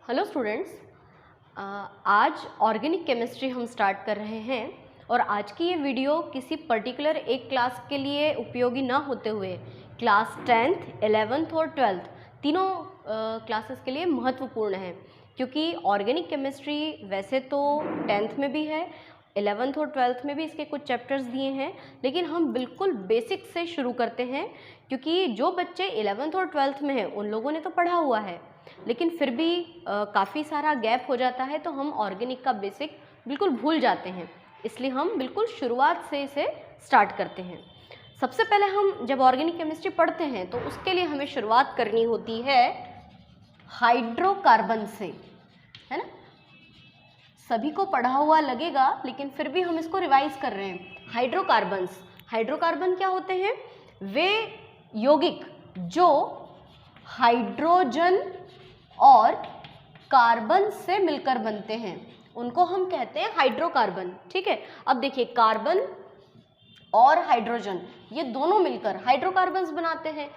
Hello students, आज organic chemistry हम start कर रहे हैं और आज की ये वीडियो किसी पर्टिकुलर एक क्लास के लिए उपयोगी ना होते हुए क्लास 10th, 11th और 12th तीनों क्लासेस के लिए महत्वपूर्ण है, क्योंकि ऑर्गेनिक केमिस्ट्री वैसे तो 10th में भी है, 11th और 12th में भी इसके कुछ चैप्टर्स दिए हैं, लेकिन हम बिल्कुल बेसिक से शुरू करते हैं क्योंकि जो बच्चे 11th और 12th में हैं उन लोगों ने तो पढ़ा हुआ है, लेकिन फिर भी काफ़ी सारा गैप हो जाता है तो हम ऑर्गेनिक का बेसिक बिल्कुल भूल जाते हैं। इसलिए हम बिल्कुल शुरुआत से इसे स्टार्ट करते हैं। सबसे पहले हम जब ऑर्गेनिक केमिस्ट्री पढ़ते हैं तो उसके लिए हमें शुरुआत करनी होती है हाइड्रोकार्बन से, है ना। सभी को पढ़ा हुआ लगेगा लेकिन फिर भी हम इसको रिवाइज कर रहे हैं। हाइड्रोकार्बन क्या होते हैं? वे यौगिक जो हाइड्रोजन और कार्बन से मिलकर बनते हैं उनको हम कहते हैं हाइड्रोकार्बन। ठीक है, अब देखिए कार्बन और हाइड्रोजन ये दोनों मिलकर हाइड्रोकार्बन्स बनाते हैं।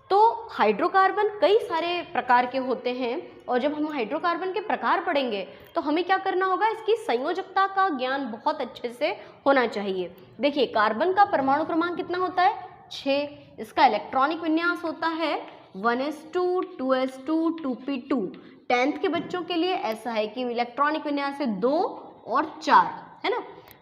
तो हाइड्रोकार्बन कई सारे प्रकार के होते हैं और जब हम हाइड्रोकार्बन के प्रकार पढ़ेंगे तो हमें क्या करना होगा, इसकी संयोजकता का ज्ञान बहुत अच्छे से होना चाहिए। देखिए कार्बन का परमाणु क्रमांक कितना होता है? 6। इसका इलेक्ट्रॉनिक विन्यास होता है 1s2 2s2 2p2। 10th के बच्चों के लिए ऐसा है कि इलेक्ट्रॉनिक विन्यास है 2 और 4, है ना।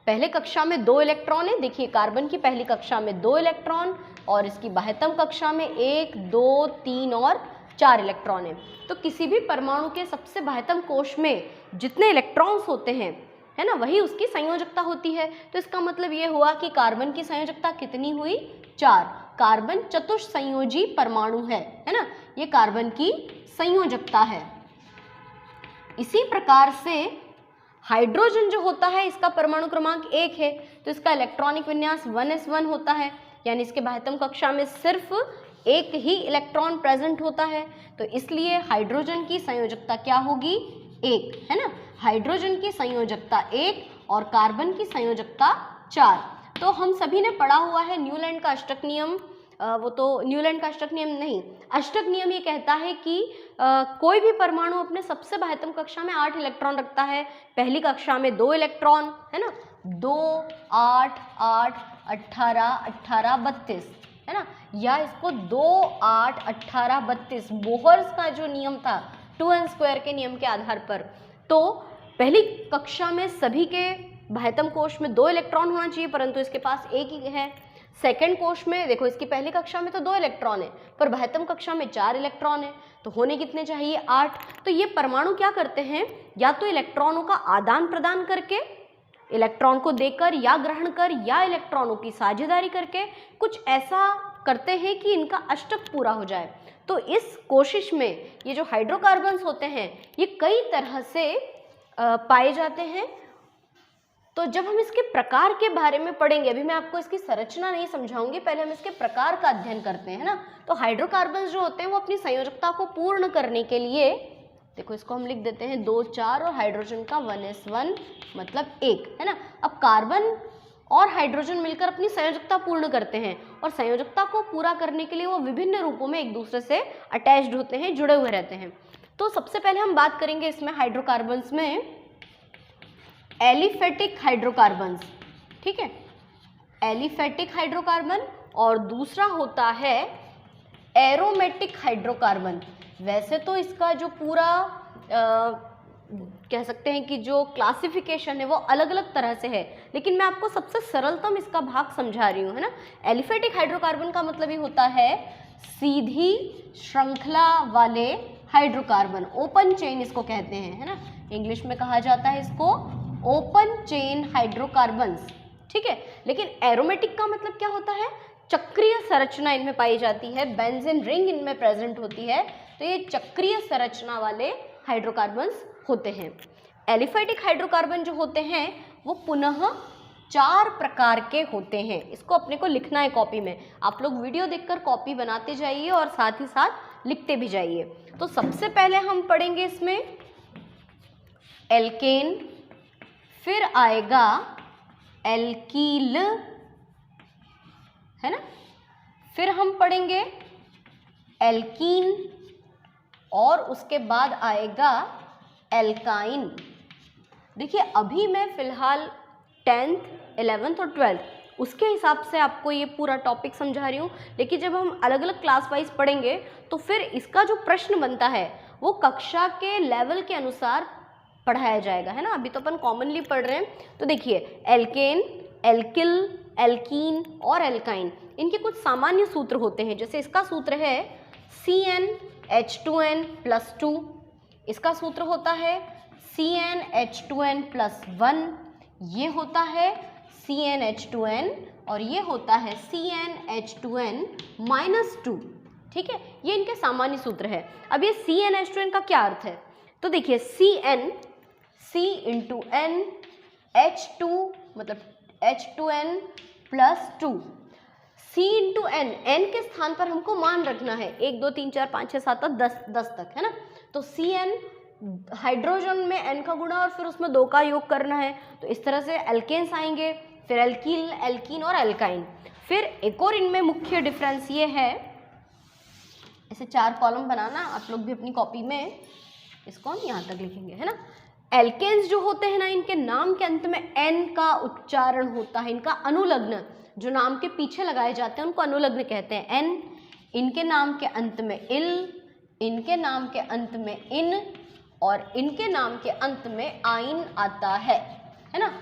पहले कक्षा में 2 इलेक्ट्रॉन है। देखिए कार्बन की पहली कक्षा में 2 इलेक्ट्रॉन और इसकी बाह्यतम कक्षा में 1 2 3 और 4 इलेक्ट्रॉन है। तो किसी भी परमाणु के सबसे बाह्यतम कोश में जितने इलेक्ट्रॉन्स होते हैं, है ना, वही उसकी संयोजकता होती है। तो इसका मतलब ये हुआ कि कार्बन की संयोजकता कितनी हुई? 4। कार्बन चतुष्संयोजी परमाणु है ना, ये कार्बन की संयोजकता है। इसी प्रकार से हाइड्रोजन जो होता है इसका परमाणु क्रमांक 1 है, तो इसका इलेक्ट्रॉनिक विन्यास 1s1 होता है, यानी इसके बाह्यतम कक्षा में सिर्फ एक ही इलेक्ट्रॉन प्रेजेंट होता है। तो इसलिए हाइड्रोजन की संयोजकता क्या होगी? 1, है ना। हाइड्रोजन की संयोजकता 1 और कार्बन की संयोजकता 4। तो हम सभी ने पढ़ा हुआ है न्यूलैंड का अष्टक नियम। वो तो न्यूलैंड का अष्टक नियम नहीं, अष्टक नियम ये कहता है कि कोई भी परमाणु अपने सबसे बाह्यतम कक्षा में 8 इलेक्ट्रॉन रखता है, पहली कक्षा में 2 इलेक्ट्रॉन, है ना, 2 8 8 18 18 32, है ना, या इसको 2 8 18 32 बोहर्स का जो नियम था 2n² के नियम के आधार पर। तो पहली कक्षा में सभी के बाह्यतम कोश में 2 इलेक्ट्रॉन होना चाहिए, परंतु इसके पास एक ही है। सेकेंड कोश में देखो, इसकी पहली कक्षा में तो 2 इलेक्ट्रॉन है पर बाह्यतम कक्षा में 4 इलेक्ट्रॉन है, तो होने कितने चाहिए? 8। तो ये परमाणु क्या करते हैं, या तो इलेक्ट्रॉनों का आदान प्रदान करके, इलेक्ट्रॉन को देकर या ग्रहण कर, या इलेक्ट्रॉनों की साझेदारी करके कुछ ऐसा करते हैं कि इनका अष्टक पूरा हो जाए। तो इस कोशिश में ये जो हाइड्रोकार्बन्स होते हैं ये कई तरह से पाए जाते हैं। तो जब हम इसके प्रकार के बारे में पढ़ेंगे, अभी मैं आपको इसकी संरचना नहीं समझाऊंगी, पहले हम इसके प्रकार का अध्ययन करते हैं ना। तो हाइड्रोकार्बन्स जो होते हैं वो अपनी संयोजकता को पूर्ण करने के लिए, देखो इसको हम लिख देते हैं 2 4 और हाइड्रोजन का 1s1 मतलब 1, है ना। अब कार्बन और हाइड्रोजन मिलकर अपनी संयोजकता पूर्ण करते हैं और संयोजकता को पूरा करने के लिए वो विभिन्न रूपों में एक दूसरे से अटैच्ड होते हैं, जुड़े हुए रहते हैं। तो सबसे पहले हम बात करेंगे इसमें हाइड्रोकार्बन्स में एलिफेटिक हाइड्रोकार्बन्स। ठीक है, एलिफेटिक हाइड्रोकार्बन, और दूसरा होता है एरोमेटिक हाइड्रोकार्बन। वैसे तो इसका जो पूरा कह सकते हैं कि जो क्लासिफिकेशन है वो अलग अलग तरह से है, लेकिन मैं आपको सबसे सरलतम इसका भाग समझा रही हूँ, है ना। एलिफेटिक हाइड्रोकार्बन का मतलब ये होता है सीधी श्रृंखला वाले हाइड्रोकार्बन, ओपन चेन इसको कहते हैं, है ना। इंग्लिश में कहा जाता है इसको ओपन चेन हाइड्रोकार्बन्स। ठीक है, लेकिन एरोमेटिक का मतलब क्या होता है? चक्रीय संरचना इनमें पाई जाती है, बेंजीन रिंग इनमें प्रेजेंट होती है, तो ये चक्रीय संरचना वाले हाइड्रोकार्बन्स होते हैं। एलिफेटिक हाइड्रोकार्बन जो होते हैं वो पुनः 4 प्रकार के होते हैं। इसको अपने को लिखना है कॉपी में, आप लोग वीडियो देखकर कॉपी बनाते जाइए और साथ ही साथ लिखते भी जाइए। तो सबसे पहले हम पढ़ेंगे इसमें एल्केन, फिर आएगा एल्कील, है ना, फिर हम पढ़ेंगे एल्कीन, और उसके बाद आएगा एल्काइन। देखिए अभी मैं फिलहाल 10th 11th और 12th उसके हिसाब से आपको ये पूरा टॉपिक समझा रही हूँ, लेकिन जब हम अलग अलग क्लास वाइज पढ़ेंगे तो फिर इसका जो प्रश्न बनता है वो कक्षा के लेवल के अनुसार पढ़ाया जाएगा, है ना। अभी तो अपन कॉमनली पढ़ रहे हैं। तो देखिए एल्केन, एल्किल, एल्कीन और एल्काइन, इनके कुछ सामान्य सूत्र होते हैं। जैसे इसका सूत्र है CnH2n+2, इसका सूत्र होता है CnH2n+1, ये होता है CnH2n और ये होता है CnH2n-2। ठीक है, ये इनके सामान्य सूत्र है। अब ये CnH2n का क्या अर्थ है? तो देखिए C इंटू N, H2 मतलब H2n+2, C into N, N के स्थान पर हमको मान रखना है 1 2 3 4 5 6 7 8 10 तक, है ना। तो Cn हाइड्रोजन में N का गुणा और फिर उसमें 2 का योग करना है। तो इस तरह से एल्केन्स आएंगे, फिर एल्किल, एल्कीन और एल्काइन। फिर एक और इनमें मुख्य डिफरेंस ये है, इसे 4 कॉलम बनाना, आप लोग भी अपनी कॉपी में इसको हम यहाँ तक लिखेंगे, है ना। एल्केन्स जो होते हैं ना, इनके नाम के अंत में N का उच्चारण होता है। इनका अनुलग्न जो नाम के पीछे लगाए जाते हैं उनको अनुलग्न कहते हैं, N। इनके नाम के अंत में इल, इनके नाम के अंत में इन और इनके नाम के अंत में आइन आता है ना।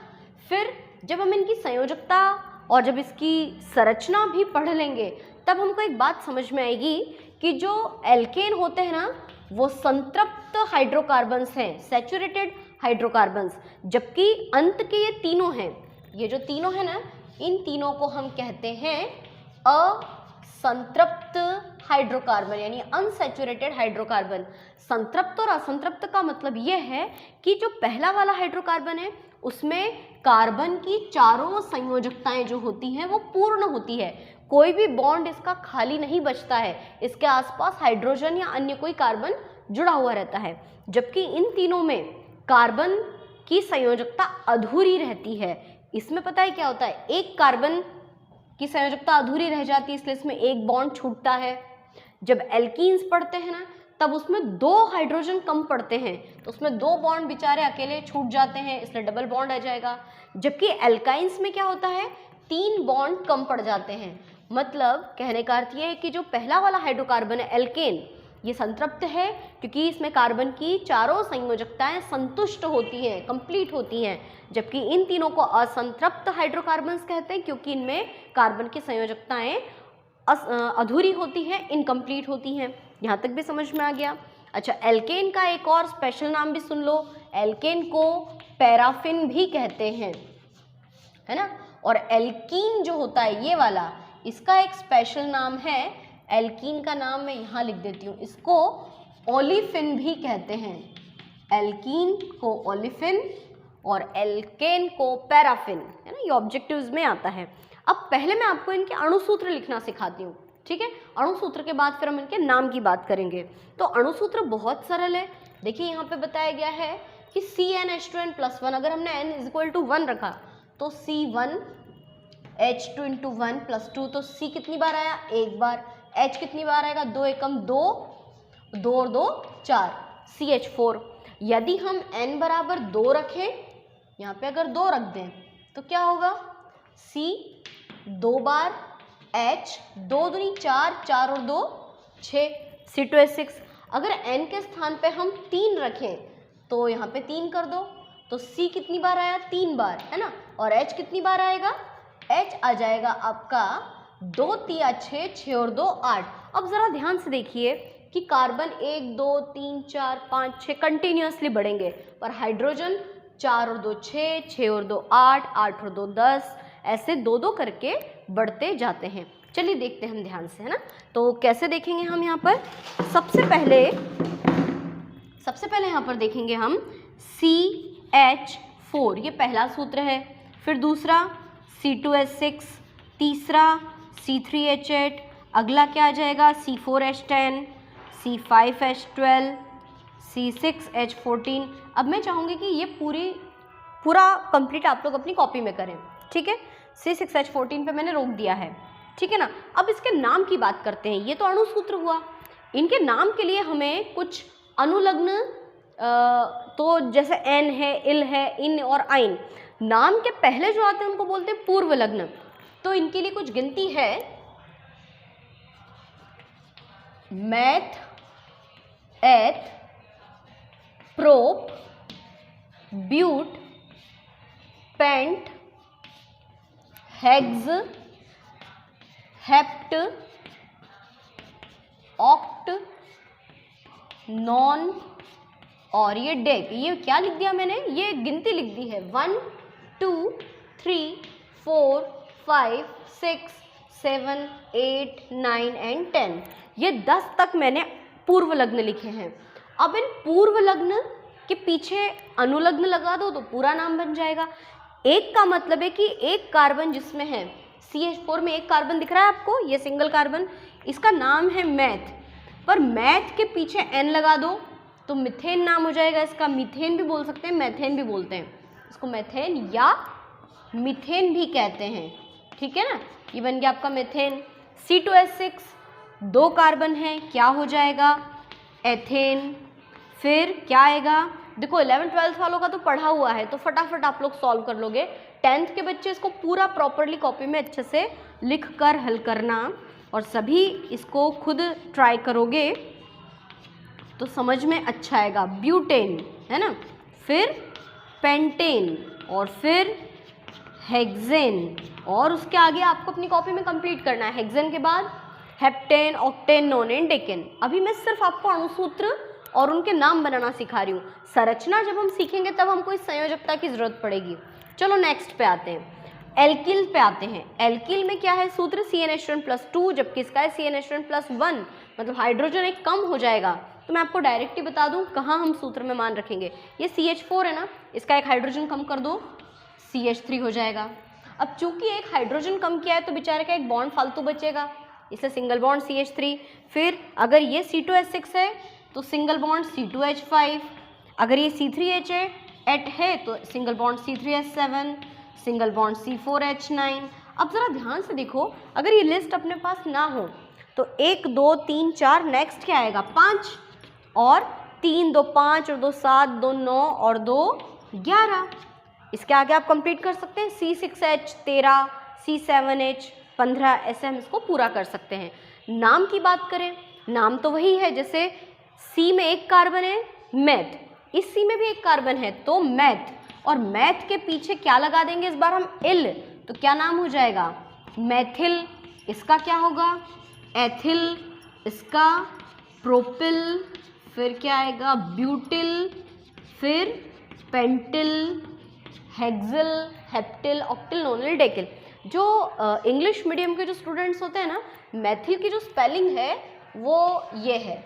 फिर जब हम इनकी संयोजकता और जब इसकी संरचना भी पढ़ लेंगे तब हमको एक बात समझ में आएगी कि जो एल्केन होते हैं ना वो संतृप्त हाइड्रोकार्बन्स हैं, सैचुरेटेड हाइड्रोकार्बन्स, जबकि अंत के ये तीनों हैं, ये जो तीनों हैं ना, इन तीनों को हम कहते हैं असंतृप्त हाइड्रोकार्बन यानी अनसैचुरेटेड हाइड्रोकार्बन। संतृप्त और असंतृप्त का मतलब ये है कि जो पहला वाला हाइड्रोकार्बन है उसमें कार्बन की चारों संयोजकताएं जो होती हैं वो पूर्ण होती है, कोई भी बॉन्ड इसका खाली नहीं बचता है, इसके आसपास हाइड्रोजन या अन्य कोई कार्बन जुड़ा हुआ रहता है। जबकि इन तीनों में कार्बन की संयोजकता अधूरी रहती है। इसमें पता है क्या होता है, एक कार्बन की संयोजकता अधूरी रह जाती है, इसलिए इसमें एक बॉन्ड छूटता है। जब एल्कीन्स पढ़ते हैं ना तब उसमें 2 हाइड्रोजन कम पड़ते हैं, तो उसमें 2 बॉन्ड बेचारे अकेले छूट जाते हैं, इसलिए डबल बॉन्ड आ जाएगा। जबकि एल्काइंस में क्या होता है, 3 बॉन्ड कम पड़ जाते हैं। मतलब कहने का अर्थ ये है कि जो पहला वाला हाइड्रोकार्बन है एल्केन, ये संतृप्त है क्योंकि इसमें कार्बन की चारों संयोजकताएं संतुष्ट होती हैं, कंप्लीट होती हैं। जबकि इन तीनों को असंतृप्त हाइड्रोकार्बन्स कहते हैं क्योंकि इनमें कार्बन की संयोजकताएं अधूरी होती हैं, इनकम्प्लीट होती हैं। यहाँ तक भी समझ में आ गया। अच्छा, एल्केन का एक और स्पेशल नाम भी सुन लो, एल्केन को पैराफिन भी कहते हैं, है ना। और एल्कीन जो होता है ये वाला, इसका एक स्पेशल नाम है, एल्कीन का नाम मैं यहाँ लिख देती हूँ, इसको ओलिफिन भी कहते हैं। एल्कीन को ओलिफिन और एल्केन को पैराफिन, है ना, ये ऑब्जेक्टिव्स में आता है। अब पहले मैं आपको इनके अणुसूत्र लिखना सिखाती हूँ, ठीक है। अणुसूत्र के बाद फिर हम इनके नाम की बात करेंगे। तो अणुसूत्र बहुत सरल है। देखिए यहाँ पे बताया गया है कि CnH2n+1, अगर हमने n = 1 रखा तो C1H2 तो C कितनी बार आया, 1 बार। H कितनी बार आएगा, 2 एकम 2, 2 और 2 4, CH4। यदि हम n बराबर 2 रखें, यहाँ पे अगर 2 रख दें तो क्या होगा, C 2 बार, H 2 दूनी 4, 4 और 2 6, C2H6। अगर n के स्थान पे हम 3 रखें तो यहाँ पे 3 कर दो, तो C कितनी बार आया, 3 बार, है ना। और H कितनी बार आएगा, H आ जाएगा आपका 2 3 6, 6 और 2 8। अब ज़रा ध्यान से देखिए कि कार्बन 1 2 3 4 5 6 कंटिन्यूसली बढ़ेंगे, पर हाइड्रोजन 4 और 2 6, 6 और 2 8, 8 और 2 10, ऐसे 2-2 करके बढ़ते जाते हैं। चलिए देखते हैं हम ध्यान से, है ना। तो कैसे देखेंगे हम यहाँ पर, सबसे पहले यहाँ पर देखेंगे हम CH4, ये पहला सूत्र है। फिर दूसरा C2H6, तीसरा C3H8, अगला क्या आ जाएगा C4H10, C5H12, C6H14। अब मैं चाहूँगी कि ये पूरा कंप्लीट आप लोग अपनी कॉपी में करें, ठीक है। C6H14 पे मैंने रोक दिया है, ठीक है ना। अब इसके नाम की बात करते हैं। ये तो अणुसूत्र हुआ, इनके नाम के लिए हमें कुछ अनुलग्न तो जैसे एन है, इल है, इन और आइन, नाम के पहले जो आते हैं उनको बोलते हैं पूर्व लग्न। तो इनके लिए कुछ गिनती है, meth, eth, prop, but, pent, hex, hept, oct, non और ये डेक। ये क्या लिख दिया मैंने, ये गिनती लिख दी है 1 2 3 4 5 6 7 8 9 एंड 10। ये 10 तक मैंने पूर्व लग्न लिखे हैं। अब इन पूर्व लग्न के पीछे अनुलग्न लगा दो तो पूरा नाम बन जाएगा। एक का मतलब है कि एक कार्बन जिसमें है CH4 में एक कार्बन दिख रहा है आपको, ये सिंगल कार्बन, इसका नाम है मैथ, पर मैथ के पीछे N लगा दो तो मिथेन नाम हो जाएगा इसका। मीथेन भी बोल सकते हैं, मैथेन भी बोलते हैं, इसको मैथेन या मीथेन भी कहते हैं, ठीक है ना। ये बन गया आपका मेथेन। C2H6 2 कार्बन है, क्या हो जाएगा, एथेन। फिर क्या आएगा, देखो 11th-12th वालों का तो पढ़ा हुआ है तो फटाफट आप लोग सॉल्व कर लोगे। 10th के बच्चे इसको पूरा प्रॉपरली कॉपी में अच्छे से लिख कर हल करना, और सभी इसको खुद ट्राई करोगे तो समझ में अच्छा आएगा। ब्यूटेन है ना, फिर पेंटेन और फिर हेक्सेन, और उसके आगे आपको अपनी कॉपी में कंप्लीट करना है। हेक्सेन के बाद हेप्टेन, ऑक्टेन, नोनेन, डेकेन। अभी मैं सिर्फ आपको अणुसूत्र और उनके नाम बनाना सिखा रही हूँ। संरचना जब हम सीखेंगे तब हमको इस संयोजकता की जरूरत पड़ेगी। चलो नेक्स्ट पे आते हैं, एल्किल पे आते हैं। एल्किल में क्या है सूत्र, CnH2+2, जबकि इसका है CnH2+1, मतलब हाइड्रोजन एक कम हो जाएगा। तो मैं आपको डायरेक्ट ही बता दूं कहाँ हम सूत्र में मान रखेंगे। ये CH4 है ना, इसका एक हाइड्रोजन कम कर दो, CH3 हो जाएगा। अब चूंकि एक हाइड्रोजन कम किया है तो बेचारे का एक बॉन्ड फालतू बचेगा, इसलिए सिंगल बॉन्ड CH3। फिर अगर ये C2H6 है तो सिंगल बॉन्ड C2H5, अगर ये C3H8 है तो single bond C3H7, single bond C4H9। अब ज़रा ध्यान से देखो, अगर ये लिस्ट अपने पास ना हो तो 1 2 3 4, नेक्स्ट क्या आएगा 5, और 3 2 5 और 2 7, 2 9 और 2 11। इसके आगे आप कंप्लीट कर सकते हैं, C6H 13, C7H 15, ऐसे हम इसको पूरा कर सकते हैं। नाम की बात करें, नाम तो वही है, जैसे C में एक कार्बन है मैथ, इस C में भी एक कार्बन है तो मैथ, और मैथ के पीछे क्या लगा देंगे इस बार हम, इल, तो क्या नाम हो जाएगा, मैथिल। इसका क्या होगा, एथिल, इसका प्रोपिल, फिर क्या आएगा ब्यूटिल, फिर पेंटिल, हेक्सिल, हेप्टिल, ऑक्टिल, नोनिल, डेकिल। जो इंग्लिश मीडियम के जो स्टूडेंट्स होते हैं ना, मैथिल की जो स्पेलिंग है वो ये है,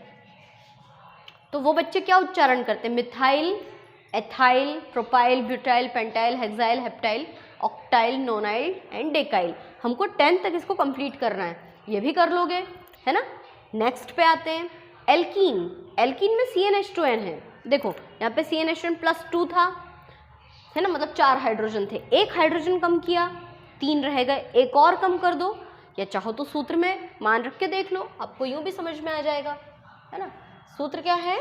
तो वो बच्चे क्या उच्चारण करते हैं, methyl, ethyl, propyl, butyl, pentyl, hexyl, heptyl, octyl, nonyl and डेकाइल। हमको 10 तक इसको कंप्लीट करना है, ये भी कर लोगे, है ना। नेक्स्ट पे आते हैं, एल्कीन। एल्कीन में CnH2n है, देखो यहाँ पे CnH2+2 था, है ना, मतलब 4 हाइड्रोजन थे, एक हाइड्रोजन कम किया, 3 रह गए, एक और कम कर दो, या चाहो तो सूत्र में मान रख के देख लो, आपको यूँ भी समझ में आ जाएगा, है ना। सूत्र क्या है,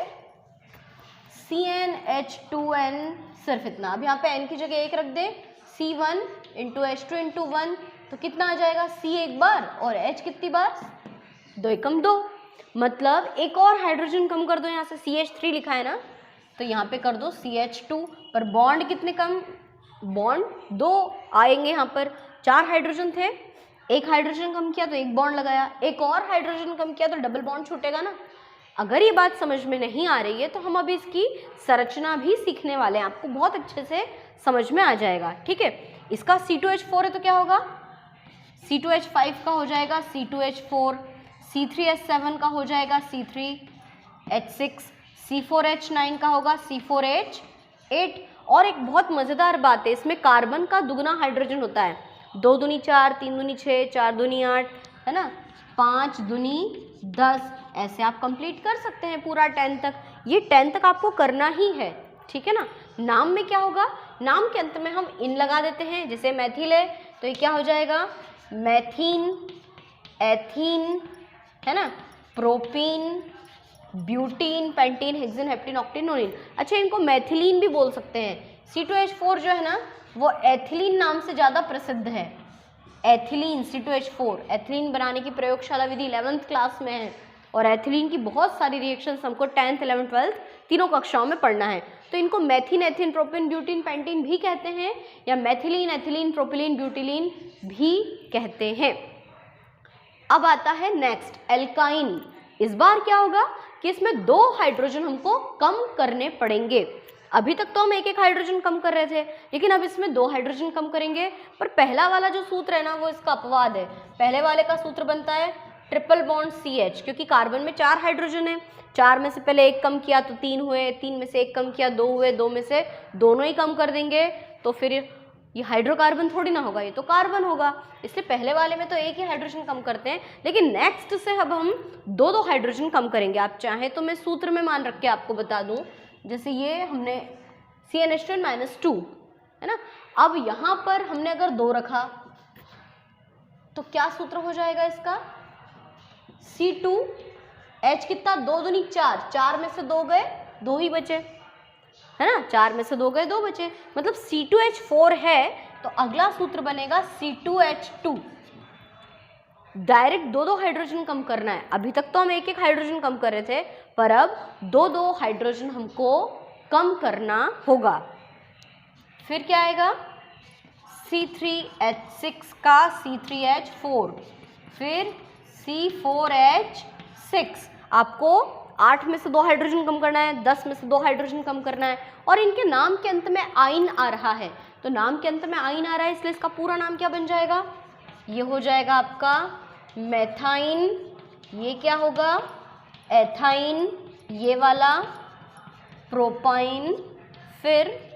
CnH2n, सिर्फ इतना। अब यहाँ पे n की जगह 1 रख दे, C1 × H2 × 1, तो कितना आ जाएगा, C एक बार और H कितनी बार, 2 एकम 2, मतलब एक और हाइड्रोजन कम कर दो, यहाँ से CH3 लिखा है ना, तो यहाँ पे कर दो CH2, पर बॉन्ड कितने कम, बॉन्ड 2 आएंगे। यहाँ पर 4 हाइड्रोजन थे, एक हाइड्रोजन कम किया तो एक बॉन्ड लगाया, एक और हाइड्रोजन कम किया तो डबल बॉन्ड छूटेगा ना। अगर ये बात समझ में नहीं आ रही है तो हम अभी इसकी संरचना भी सीखने वाले हैं, आपको बहुत अच्छे से समझ में आ जाएगा, ठीक है। इसका C2H4 है तो क्या होगा, C2H5 का हो जाएगा C2H4, C3H7 का हो जाएगा C3H6, C4H9 का होगा C4H8। और एक बहुत मज़ेदार बात है, इसमें कार्बन का दुगना हाइड्रोजन होता है, 2 दूनी 4, 3 दूनी 6, 4 दूनी 8, है ना, 5 दूनी 10, ऐसे आप कंप्लीट कर सकते हैं पूरा 10 तक। ये 10 तक आपको करना ही है, ठीक है ना। नाम में क्या होगा, नाम के अंत में हम इन लगा देते हैं, जैसे मैथिल है तो ये क्या हो जाएगा, मैथीन, एथीन, है ना, propene, butene, pentene, hexene, heptene, octene, nonene. अच्छा, इनको मैथिलीन भी बोल सकते हैं। C2H4 जो है ना वो एथिलीन नाम से ज़्यादा प्रसिद्ध है। एथिलीन, C2H4 एथिलीन बनाने की प्रयोगशाला विधि 11th क्लास में है, और एथिलीन की बहुत सारी रिएक्शंस हमको 10th, 11th, 12th तीनों कक्षाओं में पढ़ना है। तो इनको मैथिन, एथिन, प्रोपिन, ब्यूटीन, पेंटीन भी कहते हैं, या मैथिलीन, एथिलीन, प्रोपिलीन, ब्यूटिलीन भी कहते हैं। अब आता है नेक्स्ट एल्काइन। इस बार क्या होगा कि इसमें 2 हाइड्रोजन हमको कम करने पड़ेंगे। अभी तक तो हम एक हाइड्रोजन कम कर रहे थे, लेकिन अब इसमें 2 हाइड्रोजन कम करेंगे। पर पहला वाला जो सूत्र है ना वो इसका अपवाद है। पहले वाले का सूत्र बनता है ट्रिपल बॉन्ड CH, क्योंकि कार्बन में 4 हाइड्रोजन है। 4 में से पहले 1 कम किया तो 3 हुए, 3 में से 1 कम किया 2 हुए, 2 में से दोनों ही कम कर देंगे तो फिर ये हाइड्रोकार्बन थोड़ी ना होगा, ये तो कार्बन होगा। इसलिए पहले वाले में तो 1 ही हाइड्रोजन कम करते हैं, लेकिन नेक्स्ट से अब हम 2 हाइड्रोजन कम करेंगे। आप चाहें तो मैं सूत्र में मान रख के आपको बता दूं, जैसे ये हमने CnH2n-2 है ना, अब यहाँ पर हमने अगर 2 रखा तो क्या सूत्र हो जाएगा इसका, C2H कितना, 2 दूनी 4, 4 में से 2 गए 2 ही बचे, है ना, 4 में से 2 गए 2 बचे, मतलब C2H4 है तो अगला सूत्र बनेगा C2H2। डायरेक्ट 2 हाइड्रोजन कम करना है। अभी तक तो हम 1 हाइड्रोजन कम कर रहे थे, पर अब 2 हाइड्रोजन हमको कम करना होगा। फिर क्या आएगा, C3H6 का C3H4, फिर C4H6। आपको 8 में से 2 हाइड्रोजन कम करना है, 10 में से 2 हाइड्रोजन कम करना है, और इनके नाम के अंत में आइन आ रहा है। तो नाम के अंत में आइन आ रहा है, इसलिए इसका पूरा नाम क्या बन जाएगा, ये हो जाएगा आपका मेथाइन, ये क्या होगा एथाइन, ये वाला प्रोपाइन, फिर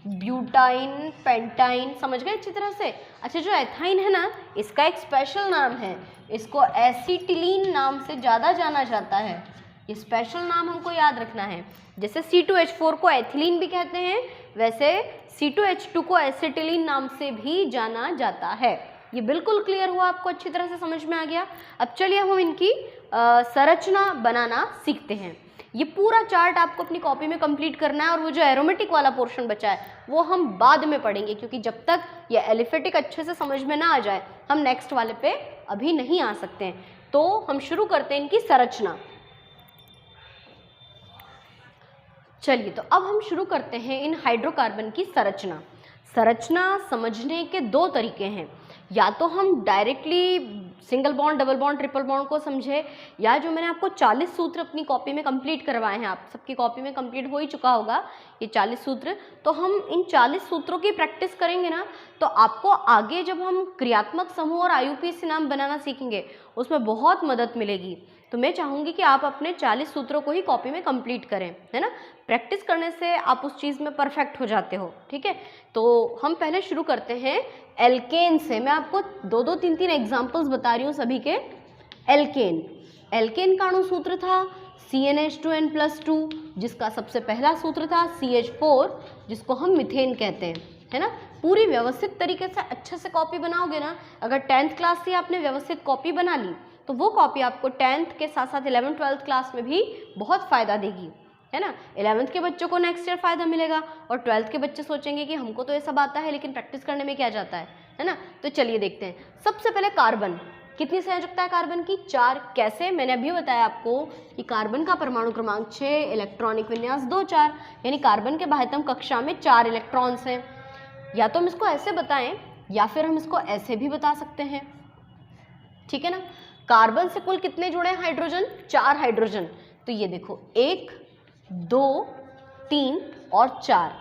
ब्यूटाइन, पेंटाइन। समझ गए अच्छी तरह से। अच्छा, जो एथाइन है ना इसका एक स्पेशल नाम है, इसको एसिटिलीन नाम से ज़्यादा जाना जाता है। ये स्पेशल नाम हमको याद रखना है। जैसे C2H4 को एथिलीन भी कहते हैं, वैसे C2H2 को एसिटिलीन नाम से भी जाना जाता है। ये बिल्कुल क्लियर हुआ, आपको अच्छी तरह से समझ में आ गया। अब चलिए हम इनकी संरचना बनाना सीखते हैं। ये पूरा चार्ट आपको अपनी कॉपी में कंप्लीट करना है, और वो जो एरोमेटिक वाला पोर्शन बचा है वो हम बाद में पढ़ेंगे, क्योंकि जब तक ये एलिफेटिक अच्छे से समझ में ना आ जाए हम नेक्स्ट वाले पे अभी नहीं आ सकते हैं। तो हम शुरू करते हैं इनकी संरचना। चलिए, तो अब हम शुरू करते हैं इन हाइड्रोकार्बन की संरचना। संरचना समझने के 2 तरीके हैं, या तो हम directly single bond, double bond, triple bond को समझे, या जो मैंने आपको 40 सूत्र अपनी कॉपी में कंप्लीट करवाए हैं, आप सबकी कॉपी में कंप्लीट हो ही चुका होगा ये 40 सूत्र। तो हम इन 40 सूत्रों की प्रैक्टिस करेंगे ना, तो आपको आगे जब हम क्रियात्मक समूह और IUPAC नाम बनाना सीखेंगे उसमें बहुत मदद मिलेगी। तो मैं चाहूँगी कि आप अपने 40 सूत्रों को ही कॉपी में कंप्लीट करें, है ना। प्रैक्टिस करने से आप उस चीज़ में परफेक्ट हो जाते हो, ठीक है। तो हम पहले शुरू करते हैं एल्केन से। मैं आपको 2-2, 3-3 एग्जाम्पल्स बता रही हूँ सभी के। एल्केन का अणु सूत्र था CnH2n+2, जिसका सबसे पहला सूत्र था CH4, जिसको हम मीथेन कहते हैं, है ना। पूरी व्यवस्थित तरीके से अच्छे से कॉपी बनाओगे ना, अगर 10th क्लास से आपने व्यवस्थित कॉपी बना ली तो वो कॉपी आपको 10th के साथ साथ 11th, 12th क्लास में भी बहुत फ़ायदा देगी, है ना। 11th के बच्चों को नेक्स्ट ईयर फ़ायदा मिलेगा, और 12th के बच्चे सोचेंगे कि हमको तो ये सब आता है लेकिन प्रैक्टिस करने में क्या जाता है ना। तो चलिए देखते हैं। सबसे पहले कार्बन, कितनी संयोजकता है कार्बन की, 4। कैसे, मैंने अभी बताया आपको कि कार्बन का परमाणु क्रमांक 6, इलेक्ट्रॉनिक विन्यास 2, 4, यानी कार्बन के बाह्यतम कक्षा में 4 इलेक्ट्रॉन्स हैं। या तो हम इसको ऐसे बताएं या फिर हम इसको ऐसे भी बता सकते हैं, ठीक है ना। कार्बन से कुल कितने जुड़े हैं हाइड्रोजन, 4 हाइड्रोजन। तो ये देखो 1, 2, 3 और 4।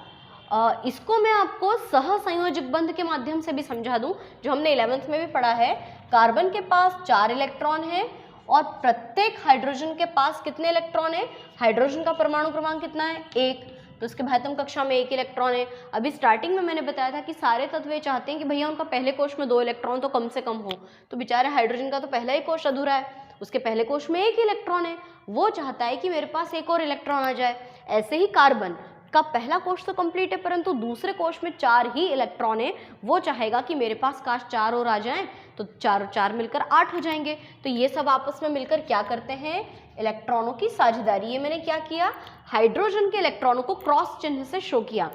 इसको मैं आपको सहसंयोजक बंध के माध्यम से भी समझा दूं, जो हमने 11th में भी पढ़ा है। कार्बन के पास 4 इलेक्ट्रॉन है, और प्रत्येक हाइड्रोजन के पास कितने इलेक्ट्रॉन है, हाइड्रोजन का परमाणु क्रमांक कितना है, 1, तो उसके बाह्यतम कक्षा में 1 इलेक्ट्रॉन है। अभी स्टार्टिंग में मैंने बताया था कि सारे तत्व ये चाहते हैं कि भैया उनका पहले कोश में 2 इलेक्ट्रॉन तो कम से कम हो, तो बेचारे हाइड्रोजन का तो पहला ही कोश अधूरा है, उसके पहले कोश में 1 इलेक्ट्रॉन है, वो चाहता है कि मेरे पास 1 और इलेक्ट्रॉन आ जाए। ऐसे ही कार्बन इसका पहला कोश तो कंप्लीट है, परंतु दूसरे कोश में 4 ही इलेक्ट्रॉन है। वो चाहेगा कि मेरे पास काश 4 और आ जाएं, तो 4 और 4 मिलकर 8 हो जाएंगे। तो ये सब आपस में मिलकर क्या करते हैं, इलेक्ट्रॉनों की साझेदारी। ये मैंने क्या किया, हाइड्रोजन के इलेक्ट्रॉनों को क्रॉस चिन्ह से शो किया।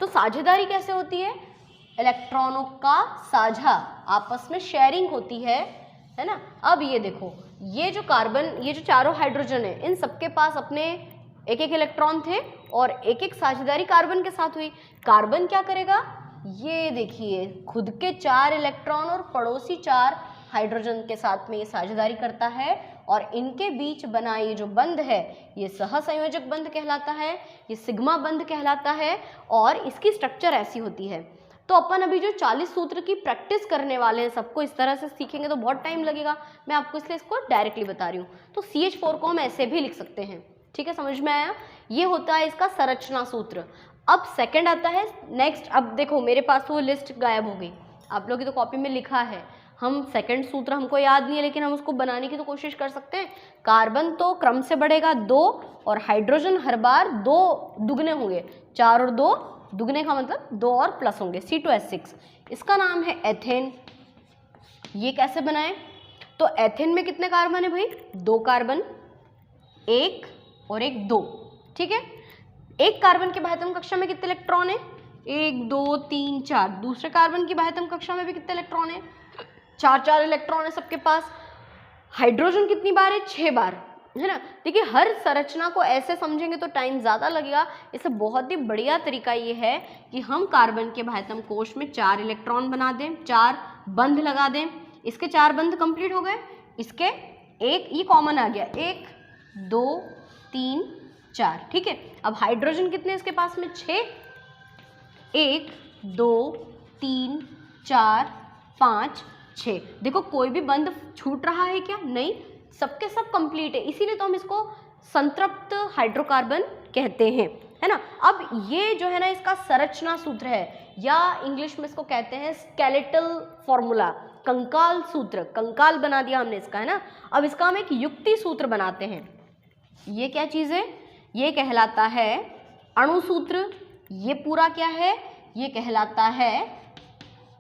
तो साझेदारी कैसे होती है, इलेक्ट्रॉनों का साझा, आपस में शेयरिंग होती है ना। अब ये देखो, ये जो कार्बन, ये जो चारों हाइड्रोजन है, इन सबके पास अपने एक एक इलेक्ट्रॉन थे और एक एक साझेदारी कार्बन के साथ हुई। कार्बन क्या करेगा, ये देखिए खुद के 4 इलेक्ट्रॉन और पड़ोसी 4 हाइड्रोजन के साथ में ये साझेदारी करता है, और इनके बीच बना ये जो बंध है ये सहसंयोजक बंध कहलाता है, ये सिग्मा बंध कहलाता है, और इसकी स्ट्रक्चर ऐसी होती है। तो अपन अभी जो 40 सूत्र की प्रैक्टिस करने वाले हैं, सबको इस तरह से सीखेंगे तो बहुत टाइम लगेगा, मैं आपको इसलिए इसको डायरेक्टली बता रही हूँ। तो CH4 को हम ऐसे भी लिख सकते हैं, ठीक है, समझ में आया। ये होता है इसका संरचना सूत्र। अब सेकंड आता है नेक्स्ट। अब देखो मेरे पास तो वो लिस्ट गायब हो गई, आप लोग की तो कॉपी में लिखा है, हम सेकंड सूत्र हमको याद नहीं है, लेकिन हम उसको बनाने की तो कोशिश कर सकते हैं। कार्बन तो क्रम से बढ़ेगा 2, और हाइड्रोजन हर बार 2 दुगने होंगे, 4 और 2 दुगने का मतलब 2 और प्लस होंगे, C2H6। इसका नाम है एथेन। ये कैसे बनाएं, तो एथेन में कितने कार्बन है भाई, 2 कार्बन, 1 और 1 2, ठीक है। एक कार्बन की बाह्यतम कक्षा में कितने इलेक्ट्रॉन है, 1 2 3 4। दूसरे कार्बन की बाह्यतम कक्षा में भी कितने इलेक्ट्रॉन है, 4 इलेक्ट्रॉन है सबके पास। हाइड्रोजन कितनी बार है, 6 बार, है ना। देखिए हर संरचना को ऐसे समझेंगे तो टाइम ज़्यादा लगेगा, इससे बहुत ही बढ़िया तरीका ये है कि हम कार्बन के बाह्यतम कोश में 4 इलेक्ट्रॉन बना दें, 4 बंध लगा दें। इसके 4 बंध कंप्लीट हो गए, इसके एक ये कॉमन आ गया, 1 2 3 4, ठीक है। अब हाइड्रोजन कितने इसके पास में, 6, 1 2 3 4 5 6। देखो कोई भी बंध छूट रहा है क्या, नहीं, सबके सब कंप्लीट है, इसीलिए तो हम इसको संतृप्त हाइड्रोकार्बन कहते हैं, है ना। अब ये जो है ना इसका संरचना सूत्र है, या इंग्लिश में इसको कहते हैं स्केलेटल फॉर्मूला, कंकाल सूत्र, कंकाल बना दिया हमने इसका, है ना। अब इसका हम एक युक्ति सूत्र बनाते हैं। ये क्या चीज़ है, ये कहलाता है अणु सूत्र। ये पूरा क्या है, ये कहलाता है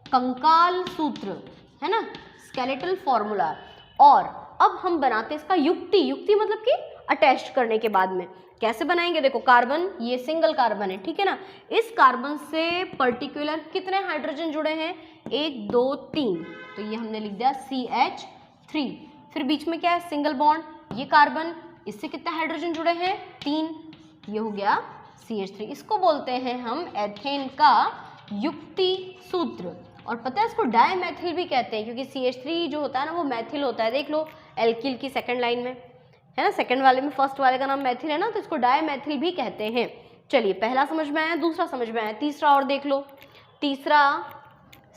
कंकाल सूत्र, है ना, स्केलेटल फॉर्मूला। और अब हम बनाते हैं इसका युक्ति। युक्ति मतलब कि अटैच करने के बाद में कैसे बनाएंगे, देखो कार्बन, ये सिंगल कार्बन है, ठीक है ना। इस कार्बन से पर्टिकुलर कितने हाइड्रोजन जुड़े हैं, 1 2 3, तो ये हमने लिख दिया CH3। फिर बीच में क्या है, सिंगल बॉन्ड, ये कार्बन, इससे कितने हाइड्रोजन जुड़े हैं, 3, ये हो गया CH3। इसको बोलते हैं हम एथेन का युक्ति सूत्र। और पता है इसको डायमेथिल भी कहते हैं, क्योंकि CH3 जो होता है ना वो मैथिल होता है। देख लो एल्किल की सेकंड लाइन में, है ना, सेकंड वाले में फर्स्ट वाले का नाम मैथिल है ना, तो इसको डायमेथिल भी कहते हैं। चलिए पहला समझ में आया, दूसरा समझ में आया, तीसरा और देख लो। तीसरा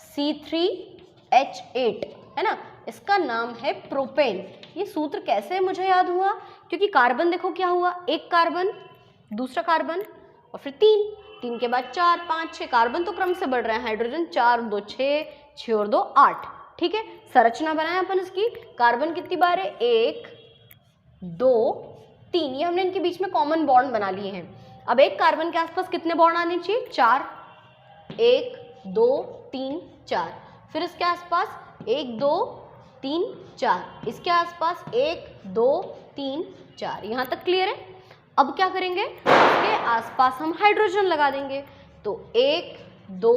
C3H8, है ना, इसका नाम है प्रोपेन। ये सूत्र कैसे मुझे याद हुआ, क्योंकि कार्बन देखो क्या हुआ, 1 कार्बन, दूसरा कार्बन, और फिर 3 के बाद 4 5 6, कार्बन तो क्रम से बढ़ रहे हैं, हाइड्रोजन 4 और 2 6, 6 और 2 8, ठीक है। संरचना बनाया अपन इसकी, कार्बन कितनी बार है, 1 2 3, ये हमने इनके बीच में कॉमन बॉन्ड बना लिए हैं। अब एक कार्बन के आसपास कितने बॉन्ड आने चाहिए, 4, 1 2 3 4। फिर इसके आसपास 1 2 3 4, इसके आसपास 1 2 3 4। यहाँ तक क्लियर है। अब क्या करेंगे, इसके आसपास हम हाइड्रोजन लगा देंगे, तो 1 2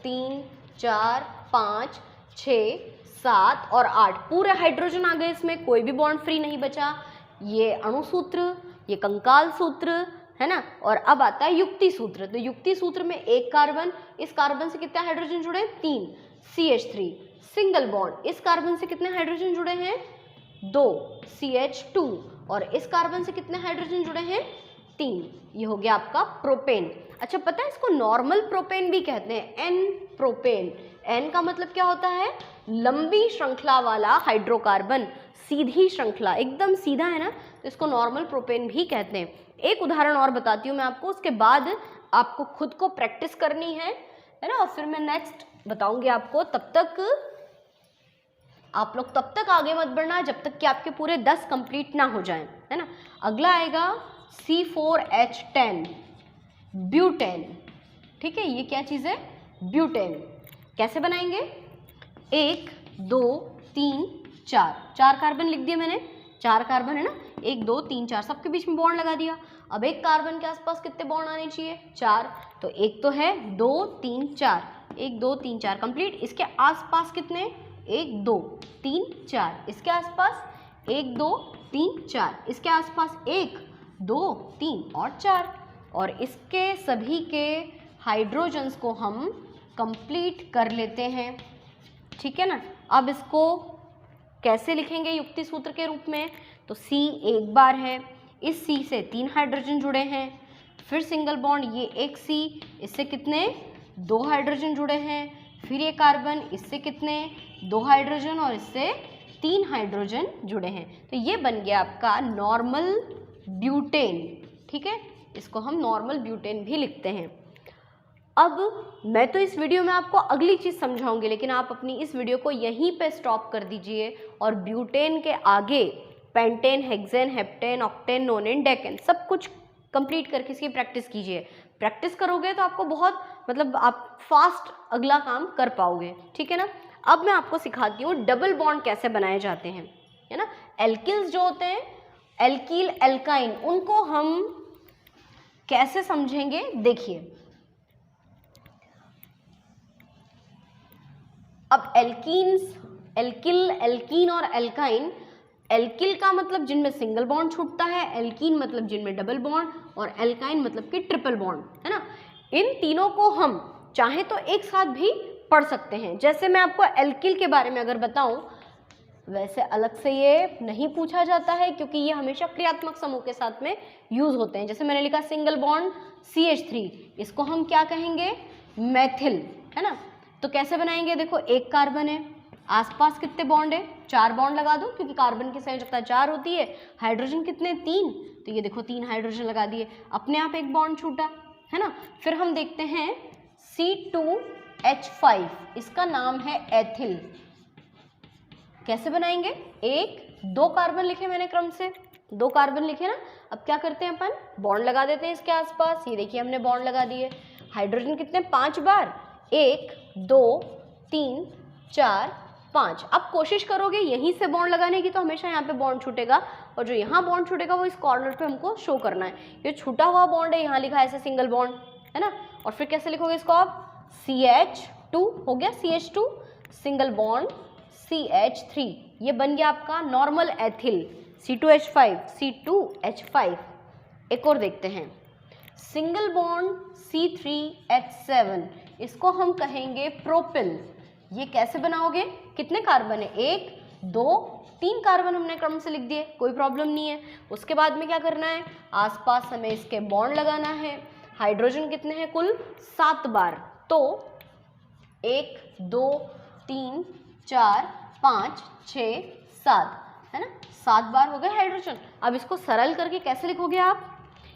3 4 5 6 7 और 8 पूरे हाइड्रोजन आ गए, इसमें कोई भी बॉन्ड फ्री नहीं बचा। ये अणु सूत्र, ये कंकाल सूत्र, है ना। और अब आता है युक्ति सूत्र। तो युक्ति सूत्र में 1 कार्बन, इस कार्बन से कितने हाइड्रोजन जुड़े हैं, 3, CH3, सिंगल बॉन्ड, इस कार्बन से कितने हाइड्रोजन जुड़े हैं, 2, CH2, और इस कार्बन से कितने हाइड्रोजन जुड़े हैं, 3, ये हो गया आपका प्रोपेन। अच्छा पता है इसको नॉर्मल प्रोपेन भी कहते हैं, N प्रोपेन। N का मतलब क्या होता है, लंबी श्रृंखला वाला हाइड्रोकार्बन, सीधी श्रृंखला, एकदम सीधा है ना, तो इसको नॉर्मल प्रोपेन भी कहते हैं। एक उदाहरण और बताती हूँ मैं आपको, उसके बाद आपको खुद को प्रैक्टिस करनी है ना, और फिर मैं नेक्स्ट बताऊंगी आपको। तब तक आप लोग तब तक आगे मत बढ़ना जब तक कि आपके पूरे 10 कंप्लीट ना हो जाएं, है ना। अगला आएगा C4H10। ब्यूटेन। ठीक है, ये क्या चीज़ है? ब्यूटेन। कैसे बनाएंगे? 1 2 3 4, 4 कार्बन लिख दिए मैंने, 4 कार्बन है ना, 1 2 3 4, सबके बीच में बॉन्ड लगा दिया। अब एक कार्बन के आसपास कितने बॉन्ड आने चाहिए? 4, तो एक तो है 2 3 4, 1 2 3 4 कंप्लीट। इसके आसपास कितने? 1 2 3 4, इसके आसपास 1 2 3 4, इसके आसपास 1 2 3 और 4, और इसके सभी के हाइड्रोजन्स को हम कंप्लीट कर लेते हैं। ठीक है ना। अब इसको कैसे लिखेंगे युक्ति सूत्र के रूप में? तो C एक बार है, इस C से 3 हाइड्रोजन जुड़े हैं, फिर सिंगल बॉन्ड ये एक C, इससे कितने? 2 हाइड्रोजन जुड़े हैं, फिर ये कार्बन, इससे कितने? 2 हाइड्रोजन, और इससे 3 हाइड्रोजन जुड़े हैं। तो ये बन गया आपका नॉर्मल ब्यूटेन। ठीक है, इसको हम नॉर्मल ब्यूटेन भी लिखते हैं। अब मैं तो इस वीडियो में आपको अगली चीज़ समझाऊंगी, लेकिन आप अपनी इस वीडियो को यहीं पे स्टॉप कर दीजिए और ब्यूटेन के आगे pentane, hexane, heptane, octane, नोनेन, decane सब कुछ कंप्लीट करके इसकी प्रैक्टिस कीजिए। प्रैक्टिस करोगे तो आपको बहुत आप फास्ट अगला काम कर पाओगे। ठीक है ना। अब मैं आपको सिखाती हूँ डबल बॉन्ड कैसे बनाए जाते हैं, है ना। एल्किल्स जो होते हैं, एल्कील, एल्काइन, उनको हम कैसे समझेंगे? देखिए, अब एल्कीन्स, एल्किल, एल्कीन और एल्काइन, एल्किल का मतलब जिनमें सिंगल बॉन्ड छूटता है, एल्कीन मतलब जिनमें डबल बॉन्ड, और एल्काइन मतलब कि ट्रिपल बॉन्ड, है ना। इन तीनों को हम चाहे तो एक साथ भी पढ़ सकते हैं। जैसे मैं आपको एल्किल के बारे में अगर बताऊं, वैसे अलग से ये नहीं पूछा जाता है क्योंकि ये हमेशा क्रियात्मक समूह के साथ में यूज होते हैं। जैसे मैंने लिखा सिंगल बॉन्ड CH3, इसको हम क्या कहेंगे? मैथिल, है ना। तो कैसे बनाएंगे? देखो, एक कार्बन है, आसपास कितने बॉन्ड है? 4 बॉन्ड लगा दो, क्योंकि कार्बन की संयोजकता 4 होती है। हाइड्रोजन कितने? 3, तो ये देखो 3 हाइड्रोजन लगा दिए, अपने आप एक बॉन्ड छूटा, है ना। फिर हम देखते हैं C2H5, इसका नाम है एथिल। कैसे बनाएंगे? 1 2 कार्बन लिखे मैंने क्रम से, 2 कार्बन लिखे ना। अब क्या करते हैं अपन? बॉन्ड लगा देते हैं इसके आसपास। ये देखिए हमने बॉन्ड लगा दिए। हाइड्रोजन कितने? 5 बार, 1 2 3 4 5। अब कोशिश करोगे यहीं से बॉन्ड लगाने की, तो हमेशा यहाँ पे बॉन्ड छूटेगा, और जो यहाँ बॉन्ड छूटेगा वो इस कॉर्नर पे हमको शो करना है। ये छूटा हुआ बॉन्ड है, यहाँ लिखा है ऐसे सिंगल बॉन्ड, है ना। और फिर कैसे लिखोगे इसको आप? CH2 हो गया, CH2 सिंगल बॉन्ड CH3, ये बन गया आपका नॉर्मल एथिल। C2H5, C2H5। एक और देखते हैं, सिंगल बॉन्ड C3H7, इसको हम कहेंगे प्रोपिल। ये कैसे बनाओगे? कितने कार्बन है? 1 2 3 कार्बन हमने क्रम से लिख दिए, कोई प्रॉब्लम नहीं है। उसके बाद में क्या करना है? आसपास हमें इसके बॉन्ड लगाना है। हाइड्रोजन कितने हैं? कुल 7 बार, तो 1 2 3 4 5 6 7, है ना, 7 बार हो गए हाइड्रोजन। अब इसको सरल करके कैसे लिखोगे आप?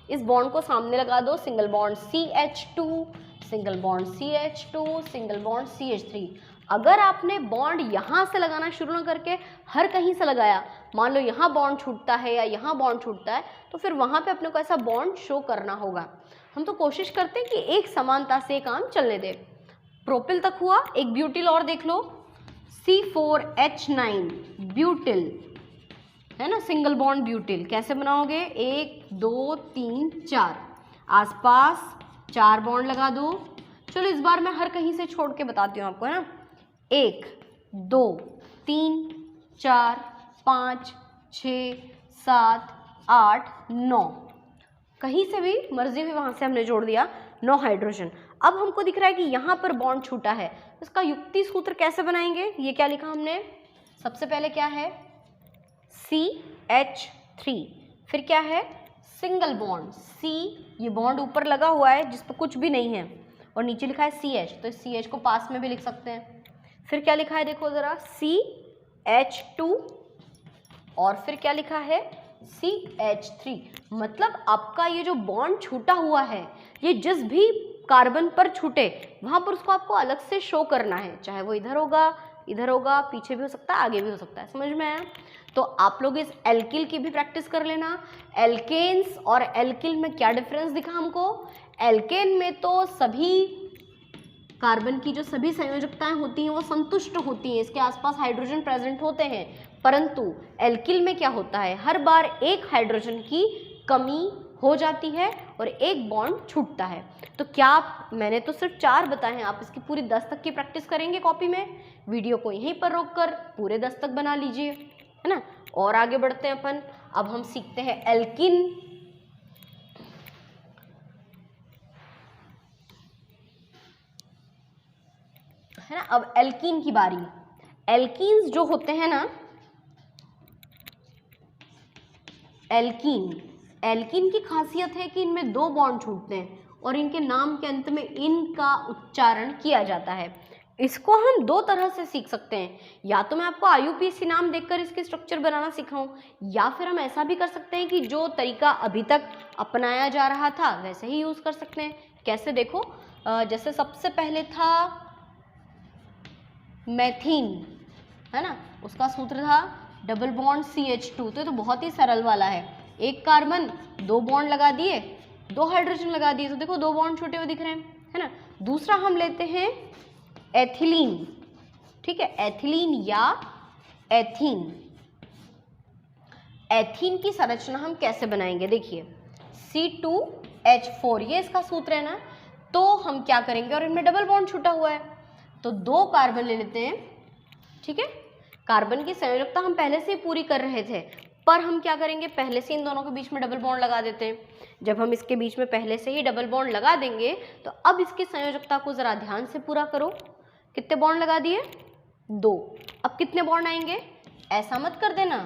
इस बॉन्ड को सामने लगा दो, single bond CH2, single bond CH2, single bond CH3। अगर आपने बॉन्ड यहाँ से लगाना शुरू न करके हर कहीं से लगाया, मान लो यहाँ बॉन्ड छूटता है या यहाँ बॉन्ड छूटता है, तो फिर वहाँ पे अपने को ऐसा बॉन्ड शो करना होगा। हम तो कोशिश करते हैं कि एक समानता से काम चलने दे। प्रोपिल तक हुआ, एक ब्यूटिल और देख लो, C4H9 ब्यूटिल, है ना, सिंगल बॉन्ड ब्यूटिल। कैसे बनाओगे? 1 2 3 4, आसपास 4 बॉन्ड लगा दो। चलो इस बार मैं हर कहीं से छोड़ के बताती हूँ आपको, है ना। 1 2 3 4 5 6 7 8 9, कहीं से भी मर्जी हुई वहाँ से हमने जोड़ दिया, 9 हाइड्रोजन। अब हमको दिख रहा है कि यहाँ पर बॉन्ड छूटा है, इसका युक्ति सूत्र कैसे बनाएंगे? ये क्या लिखा हमने? सबसे पहले क्या है? CH3, फिर क्या है? सिंगल बॉन्ड C, ये बॉन्ड ऊपर लगा हुआ है जिस पर कुछ भी नहीं है, और नीचे लिखा है CH, तो इस CH को पास में भी लिख सकते हैं। फिर क्या लिखा है देखो ज़रा, CH2, और फिर क्या लिखा है? CH3। मतलब आपका ये जो बॉन्ड छूटा हुआ है, ये जिस भी कार्बन पर छूटे वहाँ पर उसको आपको अलग से शो करना है, चाहे वो इधर होगा इधर होगा, पीछे भी हो सकता है, आगे भी हो सकता है। समझ में आया? तो आप लोग इस एल्किल की भी प्रैक्टिस कर लेना। एल्केन्स और एल्किल में क्या डिफरेंस दिखा हमको? एल्केन में तो सभी कार्बन की जो सभी संयोजकताएं होती हैं वो संतुष्ट होती हैं, इसके आसपास हाइड्रोजन प्रेजेंट होते हैं, परंतु एल्किल में क्या होता है, हर बार एक हाइड्रोजन की कमी हो जाती है और एक बॉन्ड छूटता है। तो क्या आप, मैंने तो सिर्फ 4 बताए हैं, आप इसकी पूरी 10 तक की प्रैक्टिस करेंगे कॉपी में? वीडियो को यहीं पर रोककर पूरे 10 तक बना लीजिए, है ना। और आगे बढ़ते हैं अपन। अब हम सीखते हैं एल्किन। है ना, अब एल्कीन की बारी। एल्कीन्स जो होते हैं ना, एल्कीन की खासियत है कि इनमें 2 बॉन्ड छूटते हैं और इनके नाम के अंत में इन का उच्चारण किया जाता है। इसको हम 2 तरह से सीख सकते हैं, या तो मैं आपको IUPAC नाम देखकर इसके स्ट्रक्चर बनाना सिखाऊं, या फिर हम ऐसा भी कर सकते हैं कि जो तरीका अभी तक अपनाया जा रहा था वैसे ही यूज कर सकते हैं। कैसे? देखो, जैसे सबसे पहले था मैथीन, है ना, उसका सूत्र था डबल बॉन्ड CH2। तो ये तो बहुत ही सरल वाला है, एक कार्बन 2 बॉन्ड लगा दिए, 2 हाइड्रोजन लगा दिए, तो देखो 2 बॉन्ड छूटे हुए दिख रहे हैं, है ना। दूसरा हम लेते हैं एथिलीन, ठीक है, एथिलीन या एथीन। एथीन की संरचना हम कैसे बनाएंगे? देखिए, C2H4 ये इसका सूत्र है ना, तो हम क्या करेंगे, और इनमें डबल बॉन्ड छूटा हुआ है तो 2 कार्बन ले लेते हैं, ठीक है। कार्बन की संयोजकता हम पहले से ही पूरी कर रहे थे, पर हम क्या करेंगे, पहले से इन दोनों के बीच में डबल बॉन्ड लगा देते हैं। जब हम इसके बीच में पहले से ही डबल बॉन्ड लगा देंगे तो अब इसकी संयोजकता को जरा ध्यान से पूरा करो। कितने बॉन्ड लगा दिए? 2। अब कितने बॉन्ड आएंगे? ऐसा मत कर देना,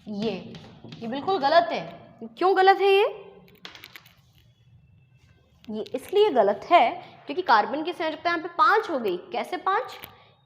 ये बिल्कुल गलत है। क्यों गलत है ये इसलिए गलत है क्योंकि कार्बन की संयोजकता यहाँ पे 5 हो गई। कैसे 5?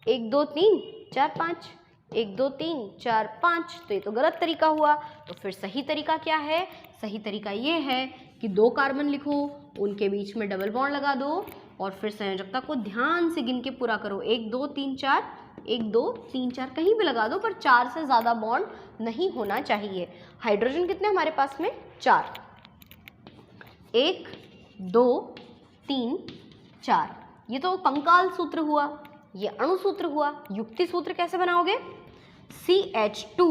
1 2 3 4 5, 1 2 3 4 5, तो ये तो गलत तरीका हुआ। तो फिर सही तरीका क्या है? सही तरीका ये है कि 2 कार्बन लिखो, उनके बीच में डबल बॉन्ड लगा दो और फिर संयोजकता को ध्यान से गिन के पूरा करो। 1 2 3 4, 1 2 3 4 कहीं भी लगा दो, पर 4 से ज़्यादा बॉन्ड नहीं होना चाहिए। हाइड्रोजन कितने हमारे पास में? 4। 1 2 3 4, ये तो कंकाल सूत्र हुआ, ये अणु सूत्र हुआ। युक्ति सूत्र कैसे बनाओगे? CH2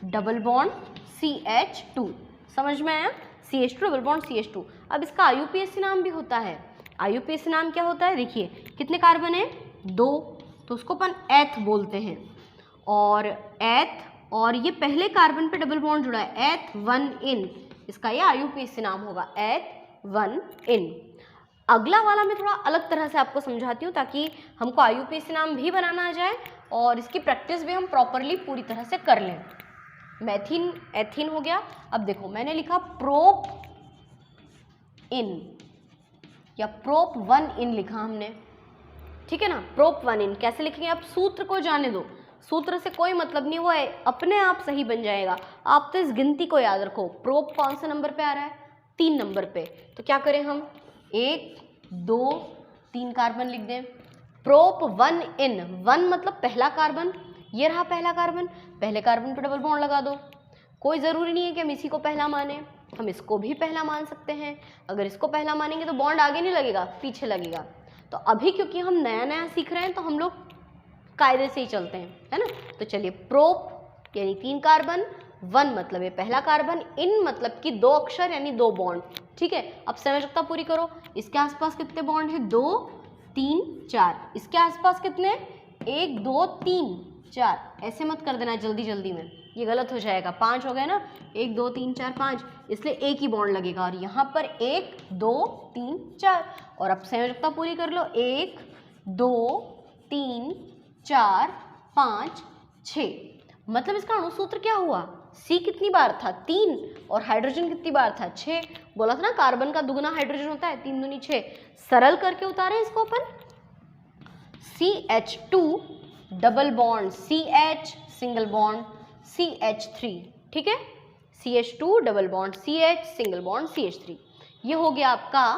डबल बॉन्ड CH2, समझ में आया? CH2 double bond CH2। अब इसका IUPAC नाम भी होता है। IUPAC नाम क्या होता है? देखिए, कितने कार्बन है? 2, तो उसको अपन एथ बोलते हैं, और एथ, और ये पहले कार्बन पे डबल बॉन्ड जुड़ा है, एथ 1 इन, इसका ये IUPAC नाम होगा, एथ 1 इन। अगला वाला मैं थोड़ा अलग तरह से आपको समझाती हूँ ताकि हमको IUPAC नाम भी बनाना आ जाए और इसकी प्रैक्टिस भी हम प्रॉपरली पूरी तरह से कर लें। मैथीन, एथीन हो गया। अब देखो, मैंने लिखा प्रोप इन या प्रोप 1 इन लिखा हमने, ठीक है ना। प्रोप 1 इन कैसे लिखेंगे? आप सूत्र को जाने दो, सूत्र से कोई मतलब नहीं, वो अपने आप सही बन जाएगा। आप तो इस गिनती को याद रखो। प्रोप कौन से नंबर पे आ रहा है? 3 नंबर पे। तो क्या करें हम? 1 2 3 कार्बन लिख दें। प्रोप 1 इन, 1 मतलब पहला कार्बन, ये रहा पहला कार्बन, पहले कार्बन पे डबल बॉन्ड लगा दो। कोई ज़रूरी नहीं है कि हम इसी को पहला माने, हम इसको भी पहला मान सकते हैं। अगर इसको पहला मानेंगे तो बॉन्ड आगे नहीं लगेगा, पीछे लगेगा। तो अभी क्योंकि हम नया नया सीख रहे हैं तो हम लोग कायदे से ही चलते हैं, है ना। तो चलिए, प्रोप यानी 3 कार्बन, 1 मतलब ये पहला कार्बन, इन मतलब कि 2 अक्षर यानी 2 बॉन्ड, ठीक है। अब संयोजकता पूरी करो। इसके आसपास कितने बॉन्ड है? 2 3 4। इसके आसपास कितने? 1 2 3 4। ऐसे मत कर देना जल्दी जल्दी में, ये गलत हो जाएगा। 5 हो गए ना, 1 2 3 4 5, इसलिए एक ही बॉन्ड लगेगा। और यहाँ पर 1 2 3 4। और अब संयोजकता पूरी कर लो। 1 2 3 4 5 6, मतलब इसका अणु सूत्र क्या हुआ? C कितनी बार था? 3, और हाइड्रोजन कितनी बार था? 6। बोला था ना कार्बन का दुगना हाइड्रोजन होता है, 3 दूनी 6। सरल करके उतारे इसको अपन। CH2 double bond CH, single bond CH3, ठीक है। CH2 double bond CH, single bond CH3। ये हो गया आपका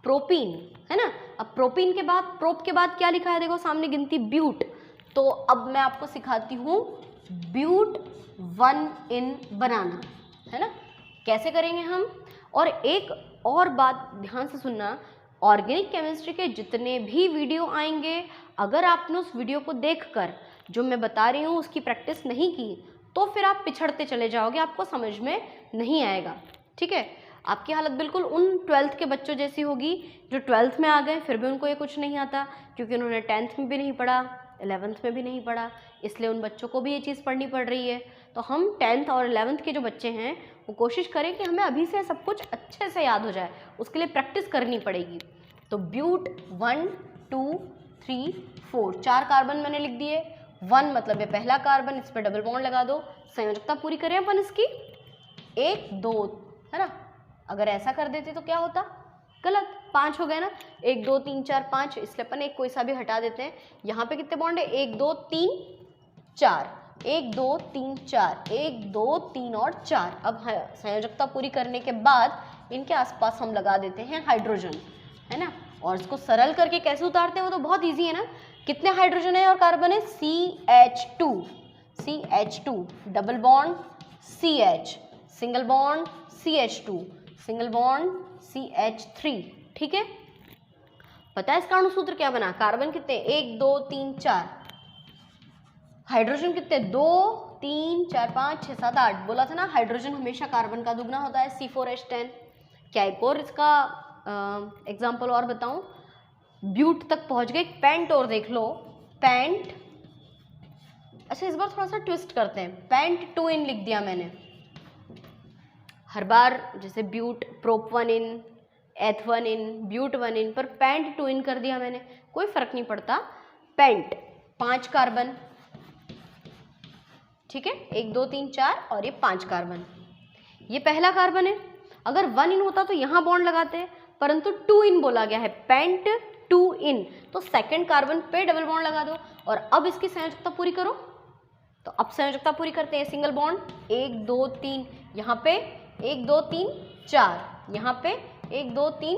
प्रोपीन, है ना। अब प्रोपीन के बाद, प्रोप के बाद क्या लिखा है? देखो सामने गिनती, ब्यूट। तो अब मैं आपको सिखाती हूँ ब्यूट 1 इन बनाना, है ना। कैसे करेंगे हम। और एक और बात ध्यान से सुनना, ऑर्गेनिक केमिस्ट्री के जितने भी वीडियो आएंगे, अगर आपने उस वीडियो को देखकर जो मैं बता रही हूँ उसकी प्रैक्टिस नहीं की तो फिर आप पिछड़ते चले जाओगे, आपको समझ में नहीं आएगा, ठीक है। आपकी हालत बिल्कुल उन 12th के बच्चों जैसी होगी जो 12th में आ गए फिर भी उनको ये कुछ नहीं आता, क्योंकि उन्होंने 10th में भी नहीं पढ़ा, 11th में भी नहीं पढ़ा, इसलिए उन बच्चों को भी ये चीज़ पढ़नी पड़ रही है। तो हम 10th और 11th के जो बच्चे हैं वो कोशिश करें कि हमें अभी से सब कुछ अच्छे से याद हो जाए, उसके लिए प्रैक्टिस करनी पड़ेगी। तो ब्यूट 1 2 3 4 4 कार्बन मैंने लिख दिए। 1 मतलब ये पहला कार्बन, इस पर डबल बॉन्ड लगा दो, संयोजकता पूरी करें अपन इसकी 1 2, है ना। अगर ऐसा कर देते तो क्या होता, गलत, 5 हो गए ना, 1 2 3 4 5, इसलिए अपन एक कोई सा भी हटा देते हैं। यहाँ पे कितने बॉन्ड है, 1 2 3 4, 1 2 3 4, 1 2 3 और 4। अब संयोजकता पूरी करने के बाद इनके आसपास हम लगा देते हैं हाइड्रोजन, है ना। और इसको सरल करके कैसे उतारते हैं वो तो बहुत ईजी है ना। कितने हाइड्रोजन है और कार्बन है, CH2 double bond CH, single bond CH2, single bond CH3, ठीक है। पता है इसका अणुसूत्र क्या बना, कार्बन कितने 1 2 3 4, हाइड्रोजन कितने 2 3 4 5 6 7 8। बोला था ना हाइड्रोजन हमेशा कार्बन का दुगना होता है, C4H10। क्या एक और इसका एग्जाम्पल और बताऊं, ब्यूट तक पहुंच गए, पेंट और देख लो, पेंट। अच्छा इस बार थोड़ा सा ट्विस्ट करते हैं, पेंट 2 इन लिख दिया मैंने। हर बार जैसे ब्यूट प्रोप 1 इन, एथ 1 इन, ब्यूट 1 इन, पर पेंट 2 इन कर दिया मैंने, कोई फर्क नहीं पड़ता। पेंट 5 कार्बन, ठीक है, 1 2 3 4 और ये 5 कार्बन, ये पहला कार्बन है। अगर 1 इन होता तो यहाँ बॉन्ड लगाते हैं, परंतु 2 इन बोला गया है, पेंट 2 इन, तो सेकंड कार्बन पे डबल बॉन्ड लगा दो। और अब इसकी संयोजकता पूरी करो, तो अब संयोजकता पूरी करते हैं, सिंगल बॉन्ड 1 2 3, यहाँ पे 1 2 3 4, यहाँ पे 1 2 3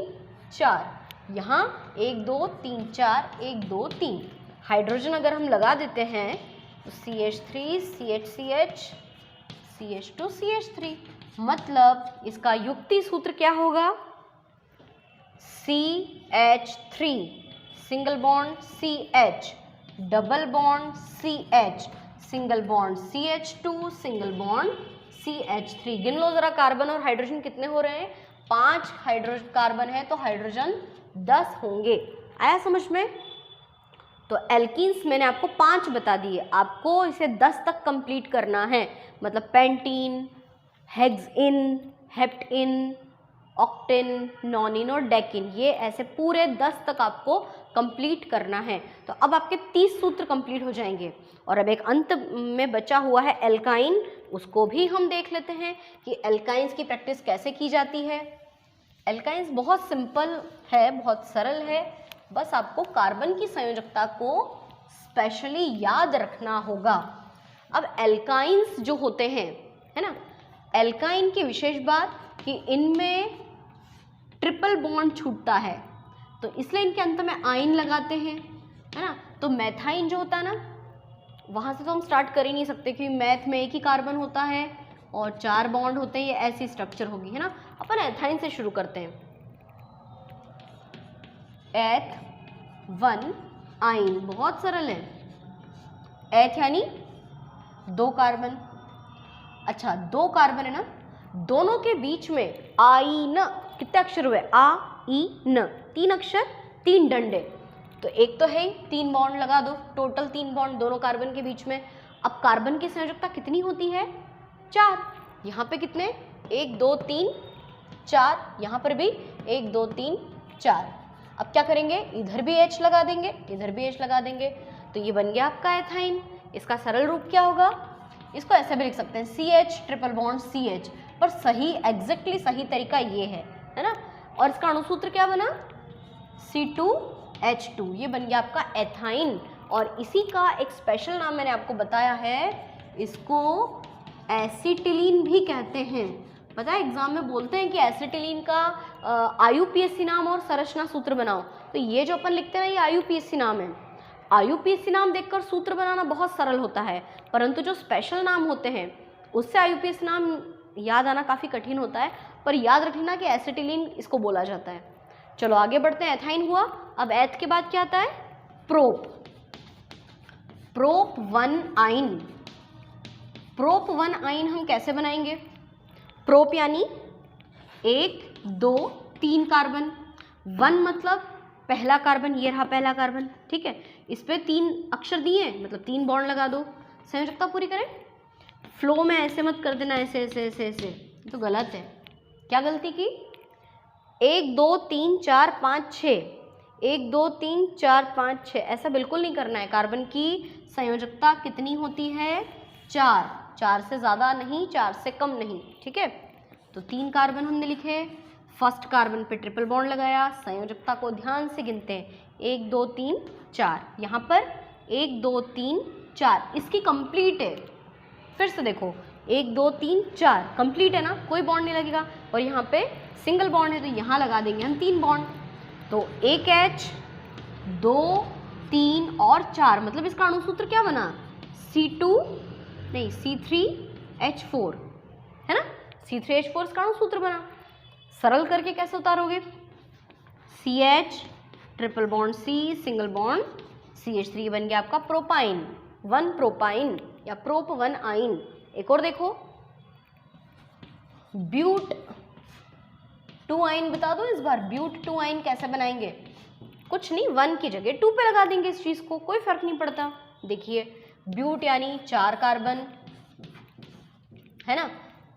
4, यहाँ 1 2 3 4 1 2 3। हाइड्रोजन अगर हम लगा देते हैं तो CH3 CHCH CH2 CH3, मतलब इसका युक्ति सूत्र क्या होगा, CH3 single bond CH, double bond CH, single bond CH2, single bond CH3। गिन लो जरा कार्बन और हाइड्रोजन कितने हो रहे हैं, 5 हाइड्रोजन कार्बन है तो हाइड्रोजन 10 होंगे। आया समझ में। तो एल्कीन्स मैंने आपको 5 बता दिए, आपको इसे 10 तक कंप्लीट करना है, मतलब पेंटीन, हेक्सिन, हेप्टिन, ऑक्टेन, नॉनिन और डेकिन, ये ऐसे पूरे 10 तक आपको कंप्लीट करना है। तो अब आपके 30 सूत्र कंप्लीट हो जाएंगे। और अब एक अंत में बचा हुआ है एल्काइन, उसको भी हम देख लेते हैं कि एल्काइंस की प्रैक्टिस कैसे की जाती है। एल्काइंस बहुत सिंपल है, बहुत सरल है, बस आपको कार्बन की संयोजकता को स्पेशली याद रखना होगा। अब एल्काइंस जो होते हैं, है ना, एल्काइन की विशेष बात कि इनमें ट्रिपल बॉन्ड छूटता है, तो इसलिए इनके अंत में आइन लगाते हैं, है ना। तो मैथाइन जो होता है ना, वहाँ से तो हम स्टार्ट कर ही नहीं सकते क्योंकि मैथ में एक ही कार्बन होता है और 4 बॉन्ड होते हैं, ये ऐसी स्ट्रक्चर होगी, है ना। अपन एथाइन से शुरू करते हैं, एथ 1 आइन, बहुत सरल है। एथ यानी 2 कार्बन, अच्छा 2 कार्बन है ना, दोनों के बीच में आइन, कितने अक्षर हुए, आ ई न, 3 अक्षर 3 डंडे, तो एक तो है 3 बॉन्ड लगा दो, टोटल 3 बॉन्ड दोनों कार्बन के बीच में। अब कार्बन की संयोजकता कितनी होती है, 4, यहाँ पे कितने 1 2 3 4, यहाँ पर भी 1 2 3 4। अब क्या करेंगे, इधर भी H लगा देंगे, इधर भी H लगा देंगे, तो ये बन गया आपका एथाइन। इसका सरल रूप क्या होगा, इसको ऐसे भी लिख सकते हैं CH ट्रिपल बॉन्ड CH, पर सही एग्जैक्टली सही तरीका ये है ना। और इसका अणुसूत्र क्या बना, C2H2, ये बन गया आपका एथाइन। और इसी का एक स्पेशल नाम मैंने आपको बताया है, इसको एसिटिलीन भी कहते हैं। पता है एग्जाम में बोलते हैं कि एसिटिलीन का IUPAC नाम और संरचना सूत्र बनाओ, तो ये जो अपन लिखते हैं ना, ये IUPAC नाम है। IUPAC नाम देखकर सूत्र बनाना बहुत सरल होता है, परंतु जो स्पेशल नाम होते हैं उससे IUPAC नाम याद आना काफ़ी कठिन होता है। पर याद रखना कि एसिटिलीन इसको बोला जाता है। चलो आगे बढ़ते हैं। एथाइन हुआ, अब एथ के बाद क्या आता है? प्रोप। प्रोप 1 आइन। प्रोप 1 आइन हम कैसे बनाएंगे? प्रोप यानी 1 2 3 कार्बन, 1 मतलब पहला कार्बन, ये रहा पहला कार्बन, ठीक है। इस पे 3 अक्षर दिए हैं, मतलब 3 बॉन्ड लगा दो, संयोजकता पूरी करें। फ्लो में ऐसे मत कर देना, ऐसे ऐसे ऐसे ऐसे, तो गलत है। क्या गलती की? 1 2 3 4 5 6, 1 2 3 4 5 6, ऐसा बिल्कुल नहीं करना है। कार्बन की संयोजकता कितनी होती है? 4, 4 से ज़्यादा नहीं, 4 से कम नहीं, ठीक है। तो 3 कार्बन हमने लिखे, फर्स्ट कार्बन पे ट्रिपल बॉन्ड लगाया, संयोजकता को ध्यान से गिनते हैं, 1 2 3 4, यहाँ पर 1 2 3 4, इसकी कंप्लीट है। फिर से देखो, 1 2 3 4 कंप्लीट है ना, कोई बॉन्ड नहीं लगेगा, और यहाँ पे सिंगल बॉन्ड है तो यहाँ लगा देंगे हम 3 बॉन्ड। तो 1 H 2 3 और 4, मतलब इसका अणुसूत्र क्या बना? C2 नहीं C3H4 है ना, C3H4 इसका अणुसूत्र बना। सरल करके कैसे उतारोगे? CH triple bond C single bond CH3 बन गया आपका प्रोपाइन, 1 प्रोपाइन या प्रोप 1 आइन। एक और देखो, ब्यूट 2 आइन बता दो इस बार, ब्यूट 2 आइन कैसे बनाएंगे? कुछ नहीं, 1 की जगह 2 पे लगा देंगे इस चीज़ को, कोई फर्क नहीं पड़ता। देखिए ब्यूट यानी 4 कार्बन है ना,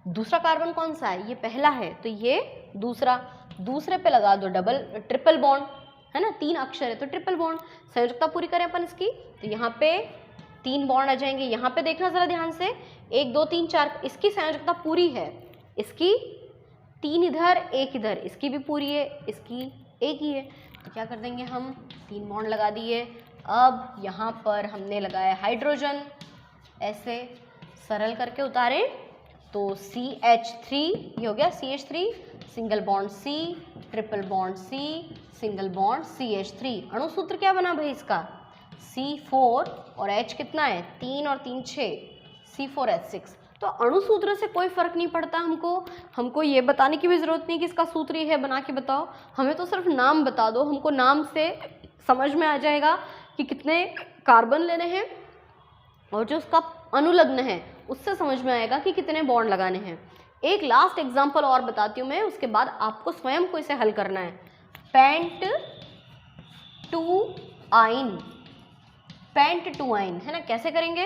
दूसरा कार्बन कौन सा है? ये पहला है, तो ये दूसरा, दूसरे पे लगा दो ट्रिपल बॉन्ड है ना, 3 अक्षर है तो ट्रिपल बॉन्ड। संयोजकता पूरी करें अपन इसकी, तो यहाँ पे 3 बॉन्ड आ जाएंगे। यहाँ पे देखना जरा ध्यान से, 1 2 3 4, इसकी संयोजकता पूरी है, इसकी 3 इधर 1 इधर, इसकी भी पूरी है, इसकी 1 ही है। तो क्या कर देंगे हम, 3 बॉन्ड लगा दिए। अब यहाँ पर हमने लगाया हाइड्रोजन, ऐसे सरल करके उतारे तो CH3, ये हो गया CH3, single bond C, triple bond C, single bond CH3। अणुसूत्र क्या बना भाई इसका? C4, और H कितना है? 3 और 3 6, C4H6। तो अणुसूत्र से कोई फर्क नहीं पड़ता हमको ये बताने की भी ज़रूरत नहीं कि इसका सूत्र ये है, बना के बताओ। हमें तो सिर्फ नाम बता दो, हमको नाम से समझ में आ जाएगा कि कितने कार्बन लेने हैं, और जो उसका अनुलग्न है उससे समझ में आएगा कि कितने बॉन्ड लगाने हैं। एक लास्ट एग्जांपल और बताती हूँ मैं, उसके बाद आपको स्वयं को इसे हल करना है। पेंट 2 आइन, पेंट 2 आइन है ना, कैसे करेंगे?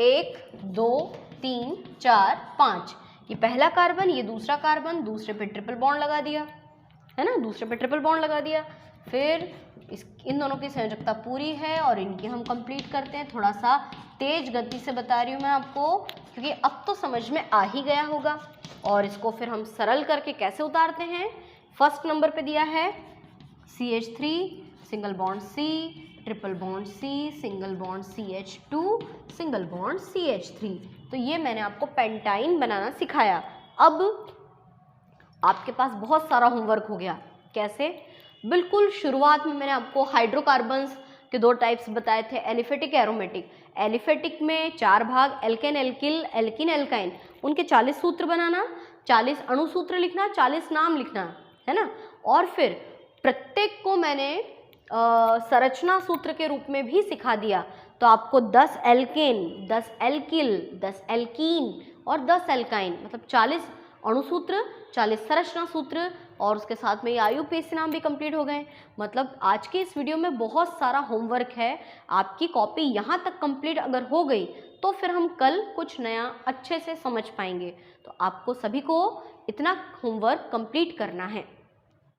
1 2 3 4 5, ये पहला कार्बन, ये दूसरा कार्बन, दूसरे पे ट्रिपल बॉन्ड लगा दिया है ना, दूसरे पे ट्रिपल बॉन्ड लगा दिया। फिर इन दोनों की संयोजकता पूरी है और इनकी हम कंप्लीट करते हैं। थोड़ा सा तेज गति से बता रही हूँ मैं आपको, क्योंकि अब तो समझ में आ ही गया होगा। और इसको फिर हम सरल करके कैसे उतारते हैं? फर्स्ट नंबर पे दिया है CH3 single bond C, triple bond C, single bond CH2, single bond CH3। तो ये मैंने आपको पेंटाइन बनाना सिखाया। अब आपके पास बहुत सारा होमवर्क हो गया। कैसे? बिल्कुल शुरुआत में मैंने आपको हाइड्रोकार्बन्स के 2 टाइप्स बताए थे, एलिफेटिक एरोमेटिक। एलिफेटिक में 4 भाग, एल्केन एल्किल एल्किन एल्काइन, उनके 40 सूत्र बनाना, 40 अणुसूत्र लिखना, 40 नाम लिखना है ना। और फिर प्रत्येक को मैंने संरचना सूत्र के रूप में भी सिखा दिया। तो आपको 10 एल्केन, 10 एल्किल, 10 एल्कीन और 10 एल्काइन, मतलब 40 अणुसूत्र, 40 संरचना सूत्र, और उसके साथ में ये IUPAC नाम भी कंप्लीट हो गए। मतलब आज के इस वीडियो में बहुत सारा होमवर्क है। आपकी कॉपी यहाँ तक कंप्लीट अगर हो गई तो फिर हम कल कुछ नया अच्छे से समझ पाएंगे। तो आपको सभी को इतना होमवर्क कंप्लीट करना है।